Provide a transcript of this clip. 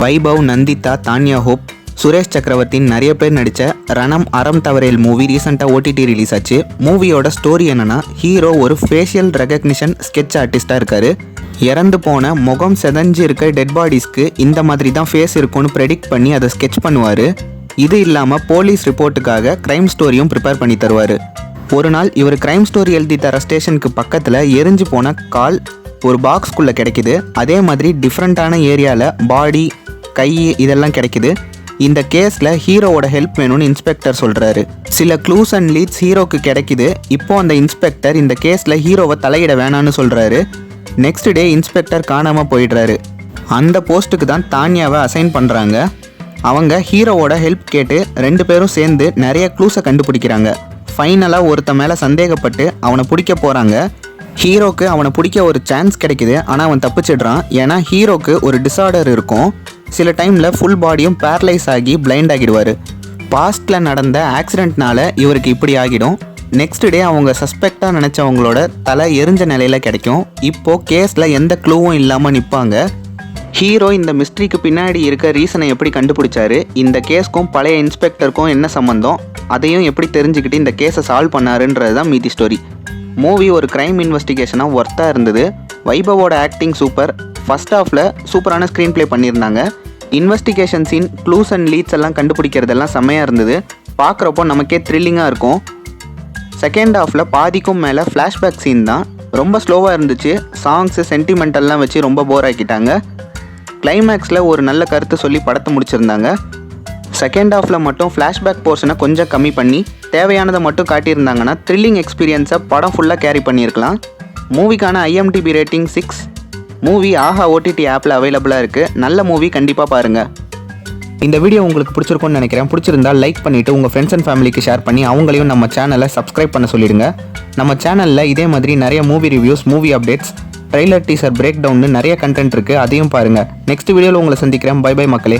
வைபவ், நந்திதா, தான்யா hope, Suresh சக்கரவர்த்தின் நிறைய பேர் நடித்த ரணம் அறம் தவறேல் மூவி ரீசெண்டாக OTT ரிலீஸ் ஆச்சு. மூவியோட ஸ்டோரி என்னன்னா, ஹீரோ ஒரு ஃபேஷியல் ரெகக்னிஷன் ஸ்கெட்ச் ஆர்டிஸ்டாக இருக்காரு. இறந்து போன முகம் செதஞ்சு இருக்க டெட் பாடிஸ்க்கு இந்த மாதிரி தான் ஃபேஸ் இருக்கும்னு ப்ரெடிக்ட் பண்ணி அதை ஸ்கெட்ச் பண்ணுவார். இது இல்லாமல் போலீஸ் ரிப்போர்ட்டுக்காக க்ரைம் ஸ்டோரியும் ப்ரிப்பேர் பண்ணி தருவார். ஒரு நாள் இவர் க்ரைம் ஸ்டோரி எழுதி தர ஸ்டேஷனுக்கு பக்கத்தில் எரிஞ்சு போன கால் ஒரு பாக்ஸ்குள்ளே கிடைக்குது. அதே மாதிரி டிஃப்ரெண்ட்டான ஏரியாவில் பாடி, கை இதெல்லாம் கிடைக்குது. இந்த கேஸில் ஹீரோவோட ஹெல்ப் வேணும்னு இன்ஸ்பெக்டர் சொல்கிறாரு. சில க்ளூஸ் அண்ட் லீட்ஸ் ஹீரோக்கு கிடைக்குது. இப்போ அந்த இன்ஸ்பெக்டர் இந்த கேஸில் ஹீரோவை தலையிட வேணான்னு சொல்கிறாரு. நெக்ஸ்ட் டே இன்ஸ்பெக்டர் காணாமல் போயிடுறாரு. அந்த போஸ்ட்டுக்கு தான் தான்யாவை அசைன் பண்ணுறாங்க. அவங்க ஹீரோவோட ஹெல்ப் கேட்டு 2 பேரும் சேர்ந்து நிறைய க்ளூஸை கண்டுபிடிக்கிறாங்க. ஃபைனலாக ஒருத்த மேலே சந்தேகப்பட்டு அவனை பிடிக்க போகிறாங்க. ஹீரோக்கு அவனை பிடிக்க ஒரு சான்ஸ் கிடைக்குது. ஆனால் அவன் தப்பிச்சிடுறான். ஏன்னா ஹீரோக்கு ஒரு டிஸார்டர் இருக்கும். சில டைமில் ஃபுல் பாடியும் பேரலைஸ் ஆகி பிளைண்ட் ஆகிடுவார். பாஸ்டில் நடந்த ஆக்சிடெண்ட்னால இவருக்கு இப்படி ஆகிடும். நெக்ஸ்ட் டே அவங்க சஸ்பெக்டாக நினச்சவங்களோட தலை எரிஞ்ச நிலையில் கிடைக்கும். இப்போது கேஸில் எந்த க்ளூவும் இல்லாமல் நிற்பாங்க. ஹீரோ இந்த மிஸ்ட்ரிக்கு பின்னாடி இருக்க ரீசனை எப்படி கண்டுபிடிச்சாரு, இந்த கேஸ்க்கும் பழைய இன்ஸ்பெக்டருக்கும் என்ன சம்மந்தம், அதையும் எப்படி தெரிஞ்சுக்கிட்டு இந்த கேஸை சால்வ் பண்ணாருன்றது தான் மீதி ஸ்டோரி. மூவி ஒரு க்ரைம் இன்வெஸ்டிகேஷனாக ஒர்த்தாக இருந்தது. வைபவோட ஆக்டிங் சூப்பர். ஃபர்ஸ்ட் ஹாஃபில் சூப்பரான ஸ்க்ரீன் ப்ளே பண்ணியிருந்தாங்க. Investigation scene, clues and leads எல்லாம் கண்டுபிடிக்கிறதெல்லாம் செம்மையாக இருந்தது. பார்க்குறப்போ நமக்கே த்ரில்லிங்காக இருக்கும். செகண்ட் ஹாஃபில் பாதிக்கும் மேலே ஃப்ளாஷ்பேக் சீன் தான். ரொம்ப ஸ்லோவாக இருந்துச்சு. சாங்ஸு, சென்டிமெண்டல்லாம் வச்சு ரொம்ப போர் ஆக்கிட்டாங்க. கிளைமேக்ஸில் ஒரு நல்ல கருத்து சொல்லி படத்தை முடிச்சிருந்தாங்க. செகண்ட் ஹாஃபில் மட்டும் ஃப்ளாஷ்பேக் போர்ஷனை கொஞ்சம் கம்மி பண்ணி தேவையானதை மட்டும் காட்டியிருந்தாங்கன்னா த்ரில்லிங் எக்ஸ்பீரியன்ஸை படம் ஃபுல்லாக கேரி பண்ணியிருக்கலாம். மூவிக்கான IMDb ரேட்டிங் 6. மூவி ஆஹா OTT ஆப்பில் அவைலபிளாக இருக்குது. நல்ல மூவி, கண்டிப்பாக பாருங்கள். இந்த வீடியோ உங்களுக்கு பிடிச்சிருக்கும்னு நினைக்கிறேன். பிடிச்சிருந்தால் லைக் பண்ணிவிட்டு உங்கள் ஃப்ரெண்ட்ஸ் அண்ட் ஃபேமிலிக்கு ஷேர் பண்ணி அவங்களையும் நம்ம சேனலை சப்ஸ்கிரைப் பண்ண சொல்லிடுங்க. நம்ம சேனலில் இதே மாதிரி நிறைய movie reviews, movie updates, trailer, teaser, break டவுன்னு நிறைய கண்டென்ட் இருக்குது. அதையும் பாருங்கள். நெக்ஸ்ட் வீடியோவில் உங்களை சந்திக்கிறேன். பை பை மக்களே.